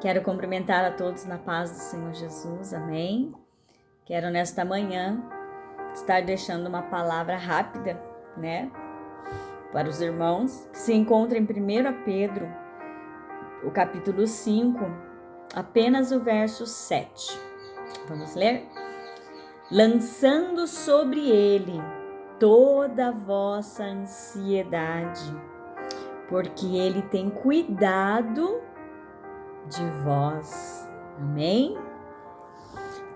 Quero cumprimentar a todos na paz do Senhor Jesus, amém? Quero nesta manhã estar deixando uma palavra rápida, né, para os irmãos, que se encontra em 1 Pedro, o capítulo 5, apenas o verso 7. Vamos ler? Lançando sobre ele toda a vossa ansiedade, porque ele tem cuidado de vós. Amém?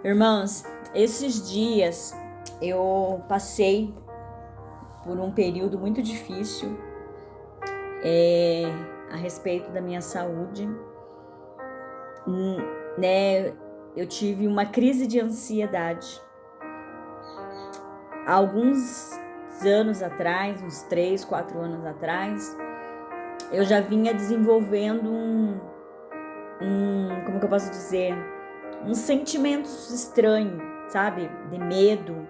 Irmãos, esses dias eu passei por um período muito difícil a respeito da minha saúde, né? Eu tive uma crise de ansiedade. Há alguns anos atrás, uns 3, 4 anos atrás, eu já vinha desenvolvendo como que eu posso dizer, uns sentimentos estranhos, sabe, de medo.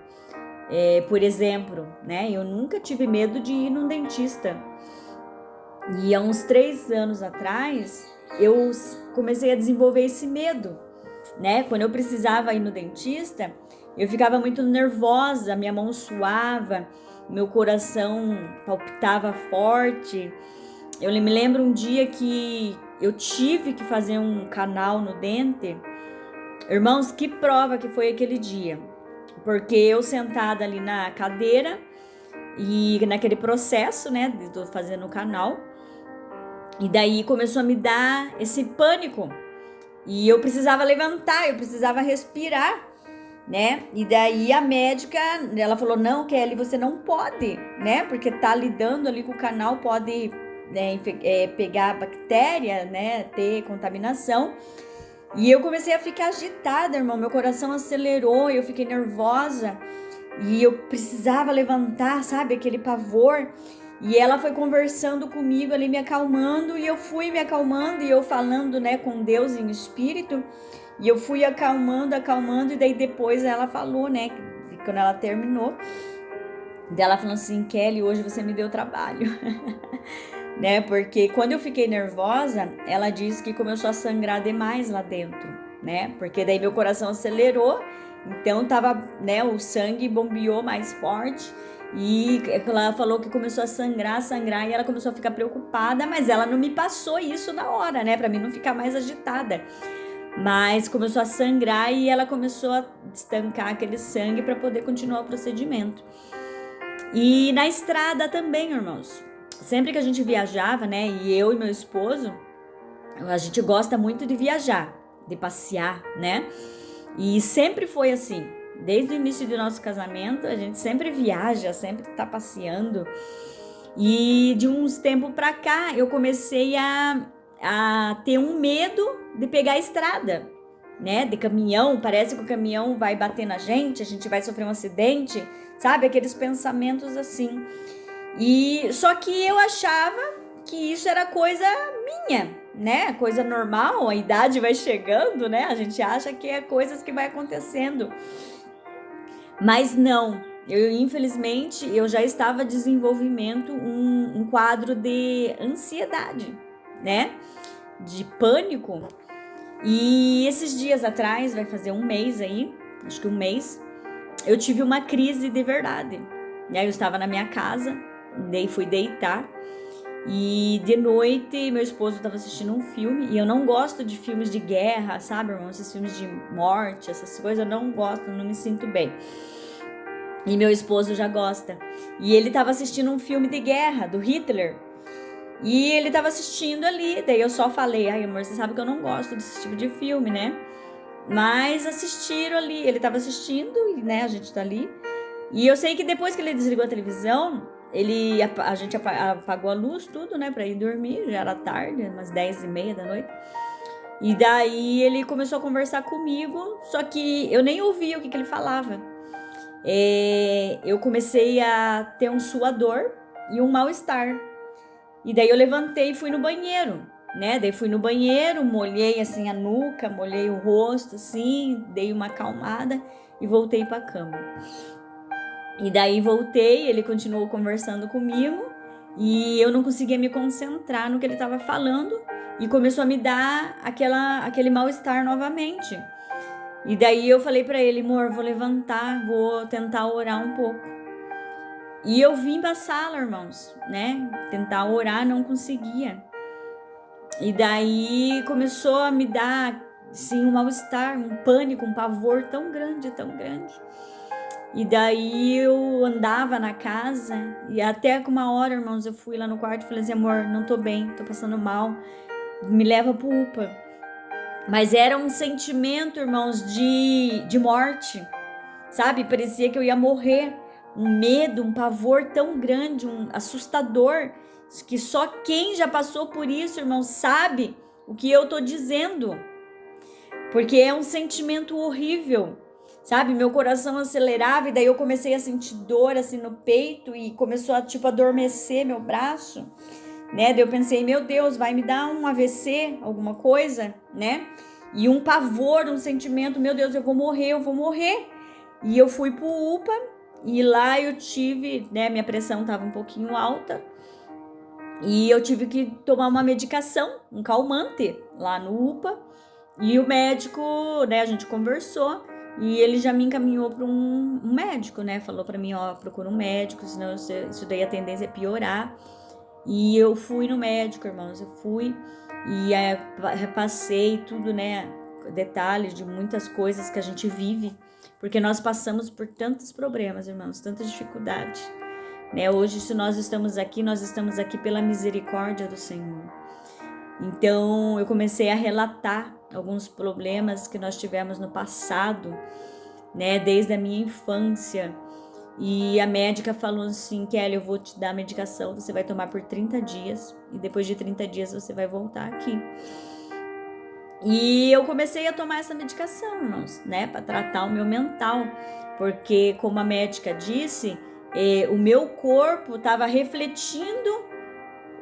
Por exemplo, né, eu nunca tive medo de ir num dentista. E há uns 3 anos atrás, eu comecei a desenvolver esse medo, né? Quando eu precisava ir no dentista, eu ficava muito nervosa, minha mão suava, meu coração palpitava forte. Eu me lembro um dia que eu tive que fazer um canal no dente. Irmãos, que prova que foi aquele dia. Porque eu sentada ali na cadeira e naquele processo, né, de tô fazendo o canal. E daí começou a me dar esse pânico. E eu precisava levantar, eu precisava respirar, né? E daí a médica, ela falou, não, Kelly, você não pode, né? Porque tá lidando ali com o canal, pode, né, pegar bactéria, né? Ter contaminação. E eu comecei a ficar agitada, irmão. Meu coração acelerou, eu fiquei nervosa. E eu precisava levantar, sabe? Aquele pavor. E ela foi conversando comigo ali, me acalmando. E eu fui me acalmando e eu falando, né, com Deus em espírito. E eu fui acalmando. E daí depois ela falou, né, quando ela terminou. Ela falou assim, Kelly, hoje você me deu trabalho. Né, porque quando eu fiquei nervosa, ela disse que começou a sangrar demais lá dentro, né, porque daí meu coração acelerou, então tava, né, o sangue bombeou mais forte, e ela falou que começou a sangrar, e ela começou a ficar preocupada, mas ela não me passou isso na hora, né, pra mim não ficar mais agitada, mas começou a sangrar e ela começou a estancar aquele sangue para poder continuar o procedimento. E na estrada também, irmãos, sempre que a gente viajava, né, e eu e meu esposo, a gente gosta muito de viajar, de passear, né, e sempre foi assim, desde o início do nosso casamento, a gente sempre viaja, sempre tá passeando, e de uns tempos pra cá, eu comecei a ter um medo de pegar a estrada, né, de caminhão, parece que o caminhão vai bater na gente, a gente vai sofrer um acidente, sabe, aqueles pensamentos assim. E só que eu achava que isso era coisa minha, né? Coisa normal, a idade vai chegando, né? A gente acha que é coisas que vai acontecendo. Mas não. Infelizmente, eu já estava desenvolvendo um quadro de ansiedade, né? De pânico. E esses dias atrás, vai fazer um mês aí, acho que um mês, eu tive uma crise de verdade. E aí eu estava na minha casa, daí fui deitar e de noite meu esposo estava assistindo um filme e eu não gosto de filmes de guerra, sabe, irmão? Esses filmes de morte, essas coisas eu não gosto, não me sinto bem. E meu esposo já gosta. E ele estava assistindo um filme de guerra do Hitler. E ele estava assistindo ali, daí eu só falei, ai amor, você sabe que eu não gosto desse tipo de filme, né? Mas assistiram ali, ele estava assistindo, né, a gente tá ali. E eu sei que depois que ele desligou a televisão, a gente apagou a luz, tudo, né, pra ir dormir, já era tarde, umas 10h30 da noite. E daí ele começou a conversar comigo, só que eu nem ouvia o que ele falava. Eu comecei a ter um suador e um mal-estar. E daí eu levantei e fui no banheiro, né? Daí fui no banheiro, molhei assim a nuca, molhei o rosto assim, dei uma acalmada e voltei pra cama. E daí voltei, ele continuou conversando comigo e eu não conseguia me concentrar no que ele estava falando, e começou a me dar aquele mal-estar novamente. E daí eu falei para ele, amor, vou levantar, vou tentar orar um pouco. E eu vim pra sala, irmãos, né? Tentar orar, não conseguia. E daí começou a me dar, sim, um mal-estar, um pânico, um pavor tão grande, tão grande. E daí eu andava na casa e até que uma hora, irmãos, eu fui lá no quarto e falei assim, amor, não tô bem, tô passando mal, me leva pro UPA. Mas era um sentimento, irmãos, de morte, sabe? Parecia que eu ia morrer. Um medo, um pavor tão grande, um assustador, que só quem já passou por isso, irmão, sabe o que eu tô dizendo. Porque é um sentimento horrível, sabe? Meu coração acelerava e daí eu comecei a sentir dor assim no peito e começou a tipo adormecer meu braço, né? Daí eu pensei, meu Deus, vai me dar um AVC, alguma coisa, né? E um pavor, um sentimento, meu Deus, eu vou morrer, eu vou morrer. E eu fui pro UPA e lá eu tive, né, minha pressão tava um pouquinho alta e eu tive que tomar uma medicação, um calmante lá no UPA. E o médico, né, a gente conversou e ele já me encaminhou para um médico, né? Falou para mim, ó, procura um médico, senão isso daí a tendência é piorar. E eu fui no médico, irmãos, eu fui e repassei tudo, né? Detalhes de muitas coisas que a gente vive, porque nós passamos por tantos problemas, irmãos, tanta dificuldade, né? Hoje, se nós estamos aqui pela misericórdia do Senhor. Então, eu comecei a relatar alguns problemas que nós tivemos no passado, né? Desde a minha infância. E a médica falou assim, Kelly, eu vou te dar a medicação, você vai tomar por 30 dias e depois de 30 dias você vai voltar aqui. E eu comecei a tomar essa medicação, irmãos, né, para tratar o meu mental, porque como a médica disse, o meu corpo estava refletindo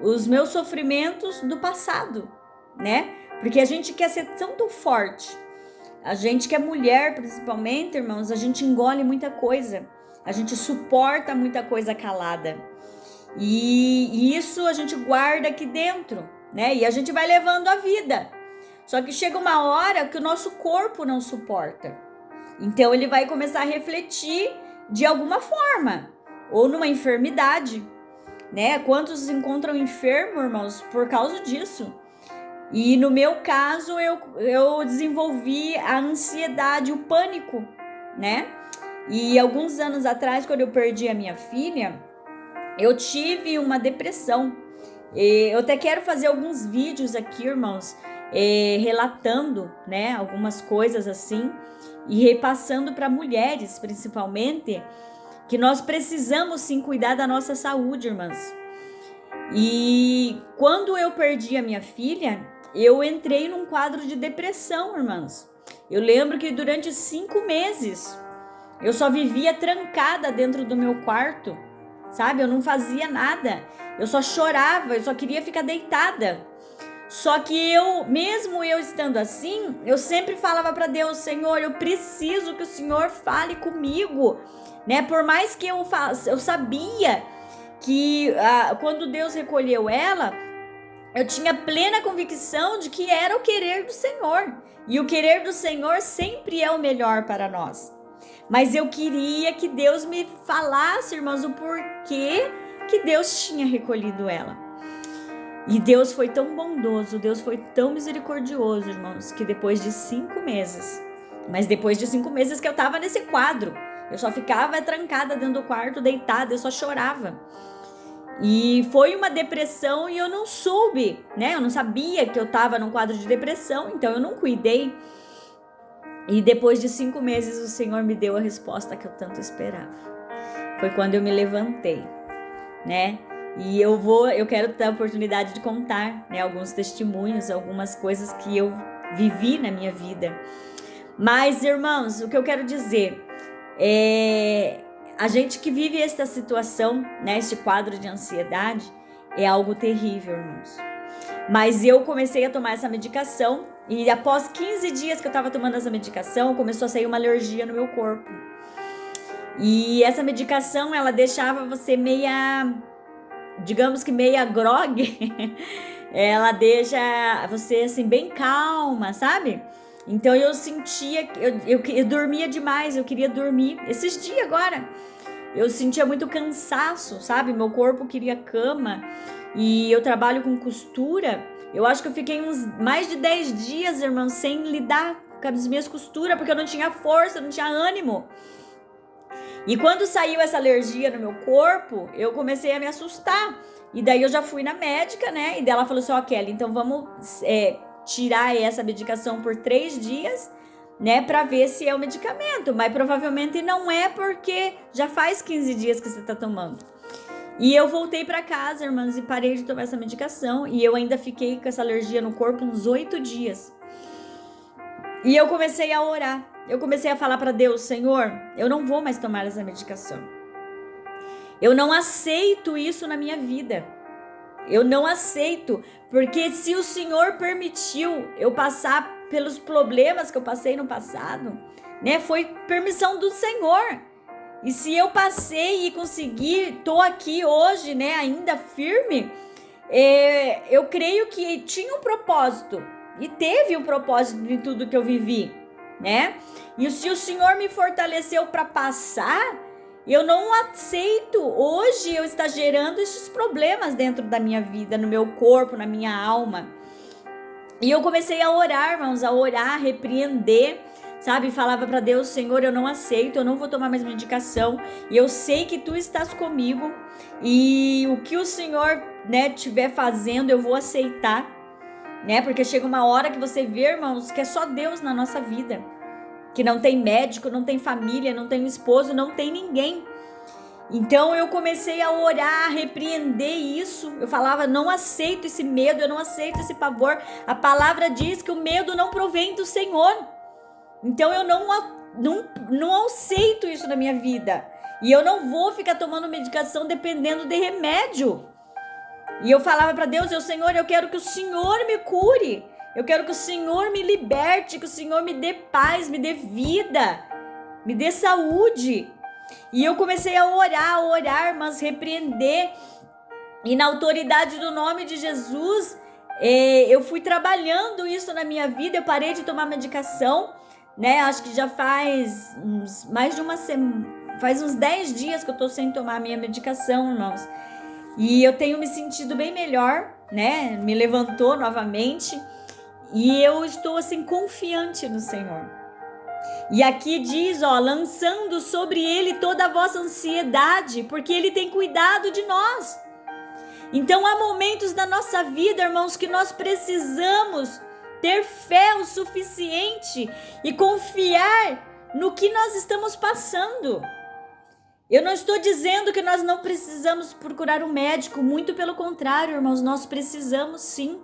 os meus sofrimentos do passado, né? Porque a gente quer ser tão forte, a gente que é mulher principalmente, irmãos, a gente engole muita coisa. A gente suporta muita coisa calada. E isso a gente guarda aqui dentro, né? E a gente vai levando a vida. Só que chega uma hora que o nosso corpo não suporta. Então ele vai começar a refletir de alguma forma. Ou numa enfermidade, né? Quantos se encontram enfermos, irmãos, por causa disso? E no meu caso, eu desenvolvi a ansiedade, o pânico, né? E alguns anos atrás, quando eu perdi a minha filha, eu tive uma depressão. Eu até quero fazer alguns vídeos aqui, irmãos, relatando, né, algumas coisas assim e repassando para mulheres, principalmente, que nós precisamos sim cuidar da nossa saúde, irmãs. E quando eu perdi a minha filha, eu entrei num quadro de depressão, irmãs. Eu lembro que durante 5 meses eu só vivia trancada dentro do meu quarto, sabe? Eu não fazia nada. Eu só chorava, eu só queria ficar deitada. Só que mesmo eu estando assim, eu sempre falava para Deus, Senhor, eu preciso que o Senhor fale comigo, né? Por mais que eu sabia que quando Deus recolheu ela, eu tinha plena convicção de que era o querer do Senhor. E o querer do Senhor sempre é o melhor para nós. Mas eu queria que Deus me falasse, irmãos, o porquê que Deus tinha recolhido ela. E Deus foi tão bondoso, Deus foi tão misericordioso, irmãos, que depois de 5 meses, mas depois de 5 meses que eu tava nesse quadro, eu só ficava trancada dentro do quarto, deitada, eu só chorava. E foi uma depressão e eu não soube, né? Eu não sabia que eu tava num quadro de depressão, então eu não cuidei. E depois de 5 meses o Senhor me deu a resposta que eu tanto esperava. Foi quando eu me levantei, né? E eu quero ter a oportunidade de contar, né, alguns testemunhos, algumas coisas que eu vivi na minha vida. Mas, irmãos, o que eu quero dizer é a gente que vive esta situação, né, este quadro de ansiedade, é algo terrível, irmãos. Mas eu comecei a tomar essa medicação e após 15 dias que eu estava tomando essa medicação, começou a sair uma alergia no meu corpo. E essa medicação, ela deixava você meia, digamos que meia grogue, ela deixa você assim bem calma, sabe? Então eu sentia, eu dormia demais, eu queria dormir. Esses dias agora, eu sentia muito cansaço, sabe? Meu corpo queria cama e eu trabalho com costura. Eu acho que eu fiquei uns mais de 10 dias, irmão, sem lidar com as minhas costuras, porque eu não tinha força, não tinha ânimo. E quando saiu essa alergia no meu corpo, eu comecei a me assustar. E daí eu já fui na médica, né? E daí ela falou assim, ó, Kelly, então vamos tirar essa medicação por 3 dias, né? Pra ver se é o medicamento. Mas provavelmente não é, porque já faz 15 dias que você tá tomando. E eu voltei pra casa, irmãs, e parei de tomar essa medicação. E eu ainda fiquei com essa alergia no corpo uns 8 dias. E eu comecei a orar. Eu comecei a falar para Deus, Senhor, eu não vou mais tomar essa medicação. Eu não aceito isso na minha vida. Eu não aceito, porque se o Senhor permitiu eu passar pelos problemas que eu passei no passado, né, foi permissão do Senhor. E se eu passei e consegui, tô aqui hoje, né, ainda firme, eu creio que tinha um propósito. E teve um propósito em tudo que eu vivi, né? E se o Senhor me fortaleceu para passar, eu não aceito hoje eu estar gerando esses problemas dentro da minha vida, no meu corpo, na minha alma. E eu comecei a orar, irmãos, a orar, a repreender, sabe? Falava para Deus, Senhor, eu não aceito, eu não vou tomar mais medicação. E eu sei que Tu estás comigo. E o que o Senhor, né, estiver fazendo, eu vou aceitar. Né? Porque chega uma hora que você vê, irmãos, que é só Deus na nossa vida. Que não tem médico, não tem família, não tem esposo, não tem ninguém. Então eu comecei a orar, a repreender isso. Eu falava, não aceito esse medo, eu não aceito esse pavor. A palavra diz que o medo não provém do Senhor. Então eu não aceito isso na minha vida. E eu não vou ficar tomando medicação dependendo de remédio. E eu falava para Deus, Senhor, eu quero que o Senhor me cure. Eu quero que o Senhor me liberte, que o Senhor me dê paz, me dê vida, me dê saúde. E eu comecei a orar, mas repreender. E na autoridade do nome de Jesus, eu fui trabalhando isso na minha vida. Eu parei de tomar medicação, né? Acho que já faz mais de uma semana, faz uns 10 dias que eu tô sem tomar a minha medicação, irmãos. E eu tenho me sentido bem melhor, né? Me levantou novamente. E eu estou assim confiante no Senhor. E aqui diz, ó, lançando sobre Ele toda a vossa ansiedade, porque Ele tem cuidado de nós. Então há momentos da nossa vida, irmãos, que nós precisamos ter fé o suficiente e confiar no que nós estamos passando. Eu não estou dizendo que nós não precisamos procurar um médico, muito pelo contrário, irmãos, nós precisamos sim.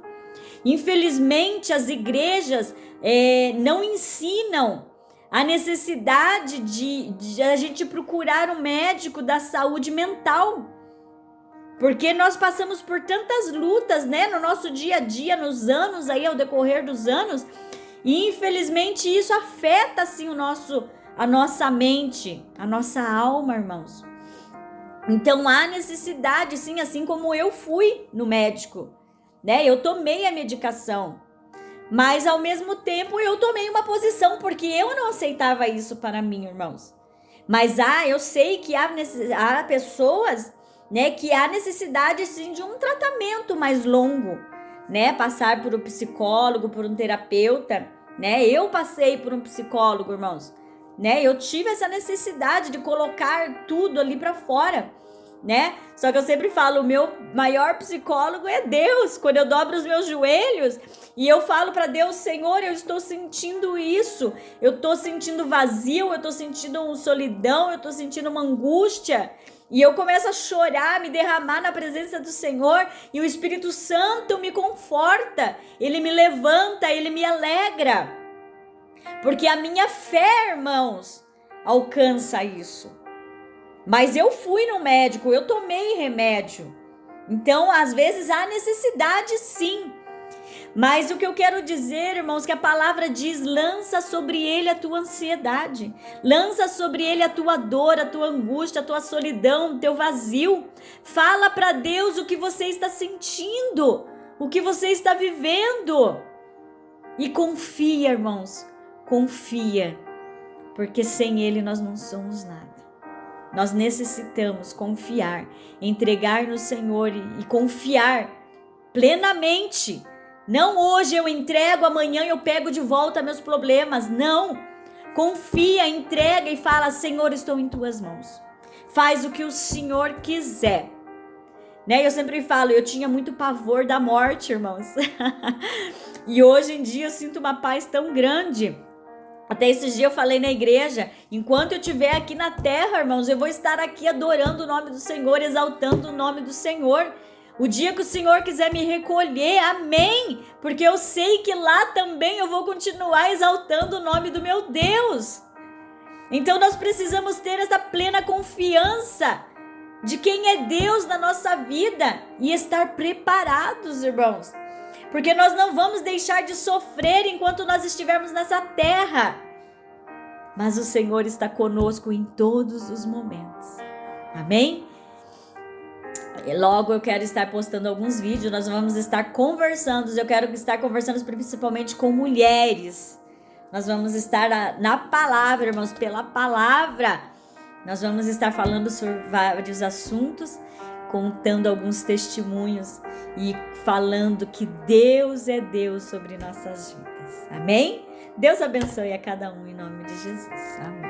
Infelizmente, as igrejas não ensinam a necessidade de a gente procurar um médico da saúde mental. Porque nós passamos por tantas lutas, né, no nosso dia a dia, nos anos aí, ao decorrer dos anos, e infelizmente isso afeta assim a nossa mente, a nossa alma, irmãos. Então há necessidade, sim, assim como eu fui no médico, né? Eu tomei a medicação, mas ao mesmo tempo eu tomei uma posição, porque eu não aceitava isso para mim, irmãos. Mas eu sei que há pessoas, né, que há necessidade, sim, de um tratamento mais longo, né? Passar por um psicólogo, por um terapeuta, né? Eu passei por um psicólogo, irmãos. Né? Eu tive essa necessidade de colocar tudo ali para fora, né? Só que eu sempre falo, o meu maior psicólogo é Deus. Quando eu dobro os meus joelhos e eu falo para Deus, Senhor, eu estou sentindo isso, eu estou sentindo vazio, eu estou sentindo uma solidão, eu estou sentindo uma angústia. E eu começo a chorar, me derramar na presença do Senhor, e o Espírito Santo me conforta, Ele me levanta, Ele me alegra. Porque a minha fé, irmãos, alcança isso. Mas eu fui no médico, eu tomei remédio. Então, às vezes, há necessidade, sim. Mas o que eu quero dizer, irmãos, que a palavra diz, lança sobre ele a tua ansiedade. Lança sobre ele a tua dor, a tua angústia, a tua solidão, o teu vazio. Fala para Deus o que você está sentindo. o que você está vivendo. E confia, irmãos, confia, porque sem Ele nós não somos nada. Nós necessitamos confiar, entregar no Senhor e confiar plenamente. Não hoje eu entrego, amanhã eu pego de volta meus problemas. Não. Confia, entrega e fala: Senhor, estou em tuas mãos. Faz o que o Senhor quiser. Né? Eu sempre falo, eu tinha muito pavor da morte, irmãos. E hoje em dia eu sinto uma paz tão grande. Até esses dias eu falei na igreja, enquanto eu estiver aqui na terra, irmãos, eu vou estar aqui adorando o nome do Senhor, exaltando o nome do Senhor. O dia que o Senhor quiser me recolher, amém, porque eu sei que lá também eu vou continuar exaltando o nome do meu Deus. Então nós precisamos ter essa plena confiança de quem é Deus na nossa vida e estar preparados, irmãos. Porque nós não vamos deixar de sofrer enquanto nós estivermos nessa terra. Mas o Senhor está conosco em todos os momentos. Amém? E logo eu quero estar postando alguns vídeos, nós vamos estar conversando, eu quero estar conversando principalmente com mulheres. Nós vamos estar na palavra, irmãos, pela palavra. Nós vamos estar falando sobre vários assuntos, contando alguns testemunhos e falando que Deus é Deus sobre nossas vidas. Amém? Deus abençoe a cada um em nome de Jesus. Amém.